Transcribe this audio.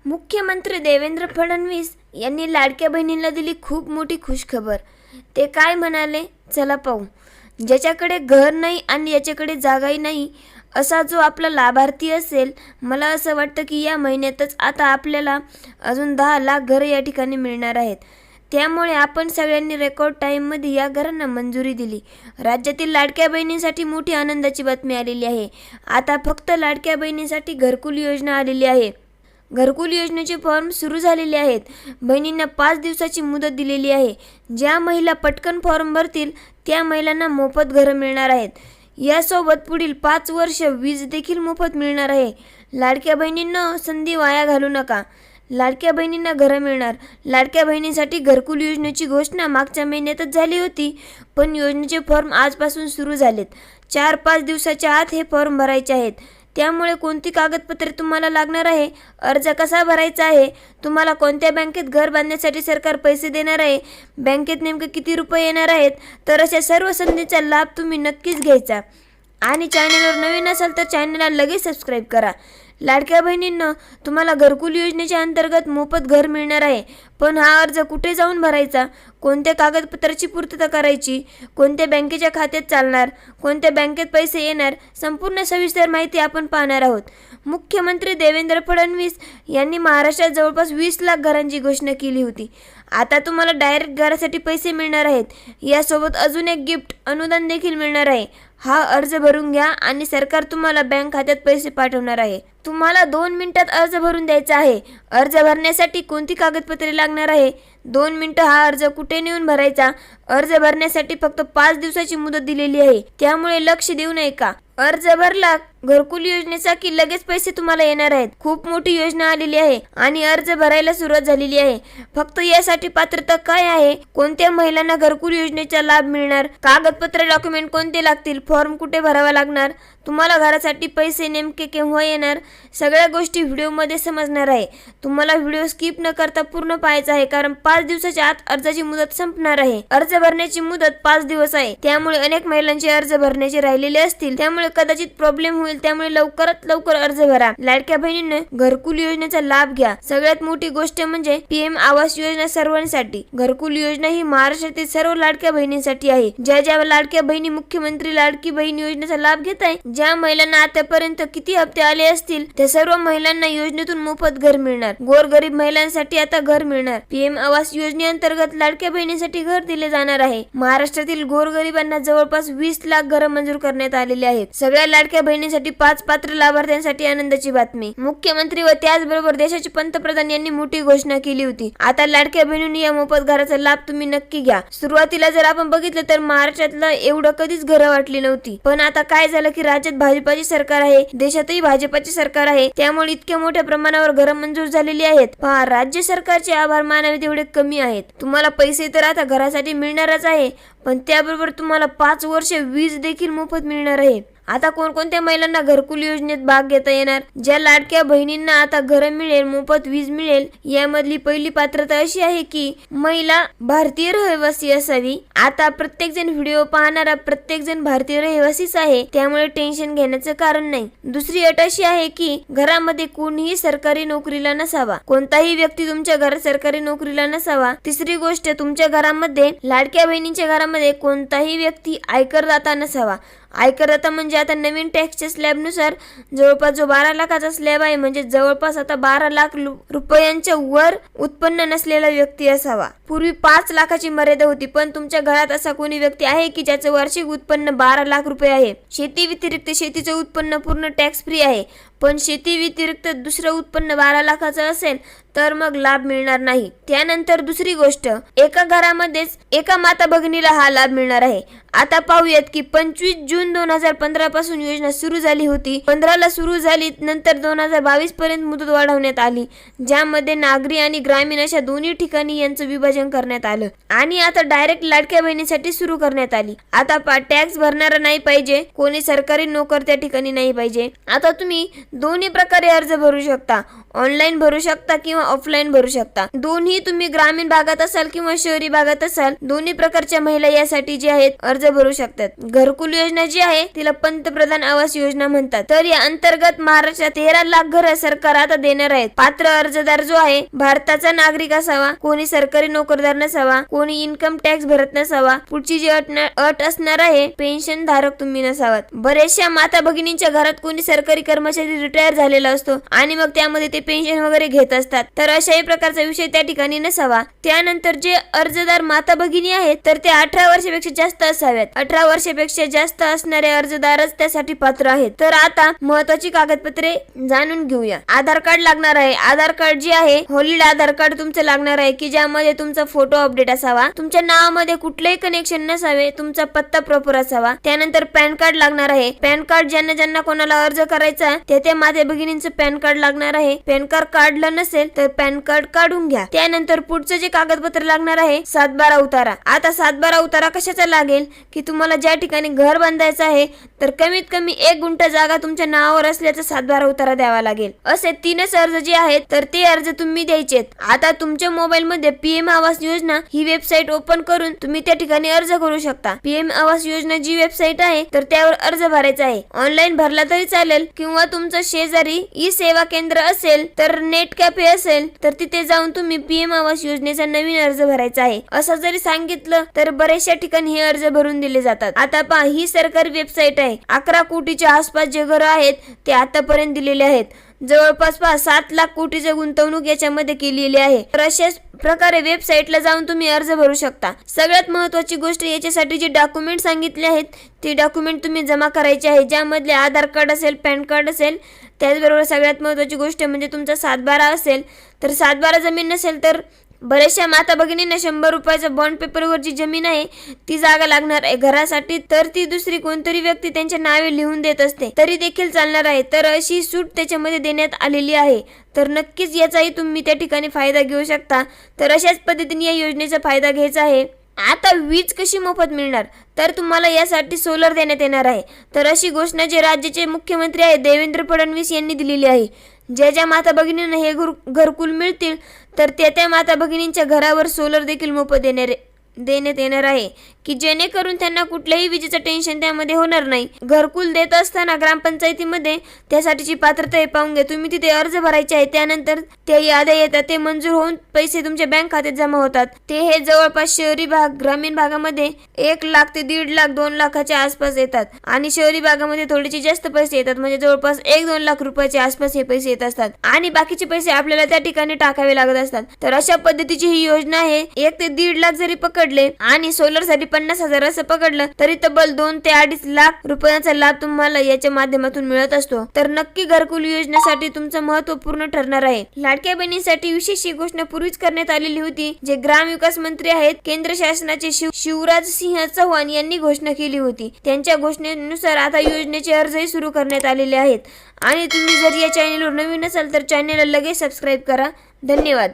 मुख्यमंत्री देवेंद्र फडणवीस यांनी लाडक्या बहिणींना दिली खूप मोठी खुशखबर। ते काय म्हणाले चला पाहू। ज्याच्याकडे घर नाही आणि याच्याकडे जागाही नाही असा जो आपला लाभार्थी असेल, मला असं वाटतं की या महिन्यातच आता आपल्याला अजून 10 लाख घरे या ठिकाणी मिळणार आहेत। त्यामुळे आपण सगळ्यांनी रेकॉर्ड टाईममध्ये या घरांना मंजुरी दिली। राज्यातील लाडक्या बहिणींसाठी मोठी आनंदाची बातमी आलेली आहे। आता फक्त लाडक्या बहिणींसाठी घरकुल योजना आलेली आहे। घरकुल योजनेचे फॉर्म सुरू झालेले आहेत। बहिणींना 5 दिवसाची मुदत दिलेली आहे। ज्या महिला पटकन फॉर्म भरतील त्या महिलांना मोफत घरं मिळणार आहेत। यासोबत पुढील 5 वर्ष वीज देखील मोफत मिळणार आहे। लाडक्या बहिणींना संधी वाया घालू नका। लाडक्या बहिणींना घरं मिळणार। लाडक्या बहिणींसाठी घरकुल योजनेची घोषणा मागच्या महिन्यातच झाली होती, पण योजनेचे फॉर्म आजपासून सुरू झालेत। 4-5 दिवसाच्या आत हे फॉर्म भरायचे आहेत। त्यामुळे कोणती कागदपत्रे तुम्हाला लागणार आहे, अर्ज कसा भरायचा आहे, तुम्हाला कोणत्या बँकेत घर बांधण्यासाठी सरकार पैसे देणार आहे, बँकेत नेमके किती रुपये येणार आहेत, तर अशा सर्व संधीचा लाभ तुम्ही नक्कीच घ्यायचा। आणि चॅनलवर नवीन असाल तर चॅनलला लगेच सबस्क्राईब करा। लाडक्या बहिणींना तुम्हाला घरकुल योजनेच्या अंतर्गत मोफत घर मिळणार आहे, पण हा अर्ज कुठे जाऊन भरायचा, कोणत्या कागदपत्राची पूर्तता करायची, कोणत्या बँकेच्या खात्यात चालणार, कोणत्या बँकेत पैसे येणार, संपूर्ण सविस्तर माहिती आपण पाहणार आहोत। मुख्यमंत्री देवेंद्र फडणवीस यांनी महाराष्ट्रात जवळपास 20 लाख घरांची घोषणा केली होती। आता तुम्हाला डायरेक्ट घरासाठी पैसे मिळणार आहेत। यासोबत अजून एक गिफ्ट अनुदान देखील मिळणार आहे। हा अर्ज भरून घ्या आणि सरकार तुम्हाला बँक खात्यात पैसे पाठवणार आहे। तुम्हाला 2 मिनिटात अर्ज भरून द्यायचा आहे। अर्ज भरण्यासाठी कोणती कागदपत्रे लागणार आहे, 2 मिनिटं हा अर्ज कुठे नेऊन भरायचा, अर्ज भरण्यासाठी फक्त 5 दिवसाची मुदत दिलेली आहे, त्यामुळे लक्ष देऊ नये का। अर्ज भरला घरकुल योजनेचा की लगेच पैसे तुम्हाला येणार आहेत। खूप मोठी योजना आलेली आहे आणि अर्ज भरायला सुरुवात झालेली आहे। फक्त यासाठी पात्रता काय आहे, कोणत्या महिलांना घरकुल योजनेचा लाभ मिळणार, कागदपत्र डॉक्युमेंट कोणते लागतील, फॉर्म कुठे भरावा लागणार, तुम्हाला घरासाठी पैसे नेमके केव्हा येणार, सगळ्या गोष्टी व्हिडिओमध्ये समजणार आहे। तुम्हाला व्हिडिओ स्किप न करता पूर्ण पाहायचा आहे, कारण 5 दिवसाच्या आत अर्जाची मुदत संपणार आहे। अर्ज भरण्याची मुदत 5 दिवस आहे, त्यामुळे अनेक महिलांचे अर्ज भरण्याचे राहिलेले असतील, त्यामुळे कदाचित प्रॉब्लेम होईल। त्यामुळे लवकरात लवकर अर्ज भरा। लाडक्या बहिणींना घरकुल योजनेचा लाभ घ्या। सगळ्यात मोठी गोष्ट म्हणजे पीएम आवास योजना सर्वांसाठी। घरकुल योजना ही महाराष्ट्रातील सर्व लाडक्या बहिणींसाठी आहे। ज्या लाडक्या बहिणी मुख्यमंत्री लाडकी बहीण योजनेचा लाभ घेत आहे, ज्या महिलांना आतापर्यंत किती हप्ते आले असतील त्या सर्व महिलांना योजनेतून मोफत घर मिळणार। गोरगरीब महिलांसाठी आता घर मिळणार। पीएम आवास योजनेअंतर्गत लाडक्या बहिणींसाठी घर दिले जाणार आहे। महाराष्ट्रातील गोरगरिबांना जवळपास 20 लाख घरं मंजूर करण्यात आलेली आहेत। सगळ्या लाडक्या बहिणींसाठी 5 पात्र लाभार्थ्यांसाठी आनंदाची बातमी। मुख्यमंत्री व त्याचबरोबर देशाचे पंतप्रधान यांनी मोठी घोषणा केली होती। आता लाडक्या बहिणींनी या मोफत घराचा लाभ तुम्ही नक्की घ्या। सुरुवातीला जर आपण बघितलं तर महाराष्ट्रातला एवढं कधीच घरं वाटली नव्हती, पण आता काय झालं की राज्यात भाजपाचे सरकार आहे, देशातही भाजपाचे सरकार आहे, त्यामुळे इतक्या मोठ्या प्रमाणावर घरं मंजूर झालेली आहेत। पहा, राज्य सरकारचे आभार मानावे तेवढे कमी आहेत। तुम्हाला पैसे तर आता घरासाठी मिळणारच आहे, पण त्याबरोबर तुम्हाला 5 वर्ष वीज देखील मोफत मिळणार आहे। आता कोणकोणत्या महिलांना घरकुल योजनेत भाग घेता येणार, ज्या लाडक्या बहिणींना आता घर मिळेल, मोफत वीज मिळेल, यामधली पहिली पात्रता अशी आहे की महिला भारतीय रहिवासी असावी। आता प्रत्येक जण व्हिडिओ पाहणारा प्रत्येक जण भारतीय रहिवासीच आहे, त्यामुळे टेन्शन घेण्याचं कारण नाही। दुसरी अट अशी आहे की घरामध्ये कोणीही सरकारी नोकरीला नसावा, कोणताही व्यक्ती तुमच्या घरात सरकारी नोकरीला नसावा। तिसरी गोष्ट, तुमच्या घरामध्ये लाडक्या बहिणींच्या घरामध्ये कोणताही व्यक्ती आयकरदाता नसावा। आयकरदाता म्हणजे आता नवीन टॅक्सच्या स्लॅबनुसार जवळपास जो 12 लाखाचा स्लॅब आहे, म्हणजे जवळपास आता 12 लाख रुपयांच्या वर उत्पन्न नसलेला व्यक्ती असावा। पूर्वी 5 लाखाची मर्यादा होती, पण तुमच्या घरात असा कोणी व्यक्ती आहे की ज्याचं वार्षिक उत्पन्न 12 लाख रुपये आहे। शेती व्यतिरिक्त शेतीचं उत्पन्न पूर्ण टॅक्स फ्री आहे, पण शेती व्यतिरिक्त दुसरं उत्पन्न 12 लाखाचं असेल तर मग लाभ मिळणार नाही। त्यानंतर दुसरी गोष्ट, एका घरामध्येच एका माता भगिनीला हा लाभ मिळणार आहे। आता पाहूयात की 25 जून 2015 पासून योजना सुरू झाली होती। 15 ला सुरू झाली, नंतर 2022 पर्यंत मुदत वाढवण्यात आली, ज्यामध्ये नागरी आणि ग्रामीण अशा दोन्ही ठिकाणी यांचं विभाजन करण्यात आलं आणि आता डायरेक्ट लाडक्या बहिणीसाठी सुरू करण्यात आली। आता टॅक्स भरणारा नाही पाहिजे, कोणी सरकारी नोकर त्या ठिकाणी नाही पाहिजे। आता तुम्ही दोन्ही प्रकारे अर्ज भरू शकता. ऑनलाईन भरू शकता किंवा ऑफलाईन भरू शकता. दोन्ही तुम्ही ग्रामीण भागात असाल किंवा शहरी भागात असाल, दोन्ही प्रकारच्या महिला यासाठी जे आहेत अर्ज भरू शकतात. घरकुल योजना जी आहे तिला पंतप्रधान आवास योजना म्हणतात. तर या अंतर्गत महाराष्ट्रात 13 लाख घरं सरकार आता देणार आहेत. पात्र अर्जदार जो आहे भारताचा नागरिक असावा, कोणी सरकारी नोकरदार नसावा, कोणी इन्कम टॅक्स भरत नसावा. पुढची जी अट असणार आहे, पेन्शन धारक तुम्ही नसावात. बरेचशा माता भगिनींच्या घरात कोणी सरकारी कर्मचारी रिटायर झालेला असतो आणि मग त्यामध्ये ते पेन्शन वगैरे घेत असतात. तर अशाही प्रकारचा विषय त्या ठिकाणी नसावा. त्यानंतर जे अर्जदार माता भगिनी आहेत तर ते 18 वर्षापेक्षा जास्त असाव्यात. 18 वर्षापेक्षा जास्त असणारे अर्जदारच त्यासाठी पात्र आहेत. तर आता महत्वाची कागदपत्रे जाणून घेऊया. आधार कार्ड लागणार आहे. आधार कार्ड जे आहे व्हॅलिड आधार कार्ड तुमचं लागणार आहे की ज्यामध्ये तुमचा फोटो अपडेट असावा, तुमच्या नावामध्ये कुठलेही कनेक्शन नसावे, तुमचा पत्ता प्रॉपर असावा. त्यानंतर पॅन कार्ड लागणार आहे. पॅन कार्ड ज्यांना कोणाला अर्ज करायचा त्या माता भगिनींचं पॅन कार्ड लागणार आहे. पॅन कार्ड काढलं नसेल तर पॅन कार्ड काढून घ्या. त्यानंतर पुढचं जे कागदपत्र लागणार आहे 7/12 उतारा. आता 7/12 उतारा कशाचा लागेल की तुम्हाला ज्या ठिकाणी घर बांधायचं आहे तर कमीत कमी 1 गुंठ जागा तुमच्या नावावर असल्याचा 7/12 उतारा द्यावा लागेल. असे 3च अर्ज जे आहेत तर ते अर्ज तुम्ही द्यायचेत. आता तुमच्या मोबाईल मध्ये पीएम आवास योजना ही वेबसाईट ओपन करून तुम्ही त्या ठिकाणी अर्ज करू शकता. पीएम आवास योजना जी वेबसाईट आहे तर त्यावर अर्ज भरायचा आहे. ऑनलाईन भरला तरी चालेल किंवा तुमचं शेजारी ई सेवा केंद्र असेल तर नेट कॅफे असेल तर तिथे जाऊन तुम्ही पीएम आवास योजनेचा नवीन अर्ज भरायचा आहे. असं जरी सांगितलं तर बरेचशा ठिकाणी हे अर्ज भरून दिले जातात. आता पहा, ही सरकारी वेबसाईट आहे. 11 कोटीच्या आसपास जे घरं आहेत ते आतापर्यंत दिलेले आहेत. जवळपास 7 लाख कोटीची गुंतवणूक याच्यामध्ये केलेली आहे. तर अशाच प्रकारे वेबसाईटला जाऊन तुम्ही अर्ज भरू शकता. सगळ्यात महत्वाची गोष्ट याच्यासाठी जे डॉक्युमेंट सांगितले आहेत ते डॉक्युमेंट तुम्ही जमा करायचे आहे, ज्यामधले आधार कार्ड असेल, पॅन कार्ड असेल. त्याचबरोबर सगळ्यात महत्वाची गोष्ट म्हणजे तुमचा 7/12 असेल. तर 7/12 जमीन नसेल तर बऱ्याचशा माता भगिनींना 100 रुपयाचा बॉन्ड पेपरवर जी जमीन आहे ती जागा लागणार आहे घरासाठी, तर ती दुसरी कोणतरी व्यक्ती त्यांच्या नावे लिहून देत असते तरी देखील चालणार आहे. तर अशी सूट त्याच्यामध्ये देण्यात आलेली आहे. तर नक्कीच याचाही तुम्ही त्या ठिकाणी फायदा घेऊ शकता. तर अशाच पद्धतीने या योजनेचा फायदा घ्यायचा आहे. आता वीज कशी मोफत मिळणार तर तुम्हाला यासाठी सोलर देण्यात येणार आहे. तर अशी घोषणा जे राज्याचे मुख्यमंत्री आहेत देवेंद्र फडणवीस यांनी दिलेली आहे. ज्या माता भगिनींना हे घरकुल मिळतील तर त्या माता भगिनींच्या घरावर सोलर देखील मोफत देण्यात येणार आहे की जेणेकरून त्यांना कुठल्याही विजेचं टेन्शन त्यामध्ये होणार नाही. घरकुल देत असताना ग्रामपंचायतीमध्ये त्यासाठीची पात्रता हे पाहून घ्या. तुम्ही तिथे अर्ज भरायचे आहे. त्यानंतर त्या याद्या येतात, ते मंजूर होऊन पैसे तुमच्या बँक खात्यात जमा होतात. ते हे जवळपास शहरी भाग, ग्रामीण भागामध्ये 1 लाख ते 1.5 लाख 2 लाखाच्या आसपास येतात आणि शहरी भागामध्ये थोडेसे जास्त पैसे येतात, म्हणजे जवळपास 1-2 लाख रुपयाच्या आसपास हे पैसे येत असतात आणि बाकीचे पैसे आपल्याला त्या ठिकाणी टाकावे लागत असतात. तर अशा पद्धतीची ही योजना आहे. 1 ते 1.5 लाख जरी पकडले आणि सोलर साठी 50,000 असं पकडलं तरी तब्बल 2 ते 2.5 लाख रुपयांचा लाभ तुम्हाला याच्या माध्यमातून मिळत असतो. तर नक्की घरकुल योजनेसाठी तुमचं महत्वपूर्ण ठरणार आहे. लाडक्या बहिणींसाठी विशेष ही घोषणा पूर्वीच करण्यात आलेली होती. जे ग्रामविकास मंत्री आहेत केंद्र शासनाचे शिवराज सिंह चौहान यांनी घोषणा केली होती. त्यांच्या घोषणेनुसार आता योजनेचे अर्जही सुरू करण्यात आलेले आहेत. आणि तुम्ही जर या चॅनेलवर नवीन असाल तर चॅनेलला लगेच सबस्क्राईब करा. धन्यवाद.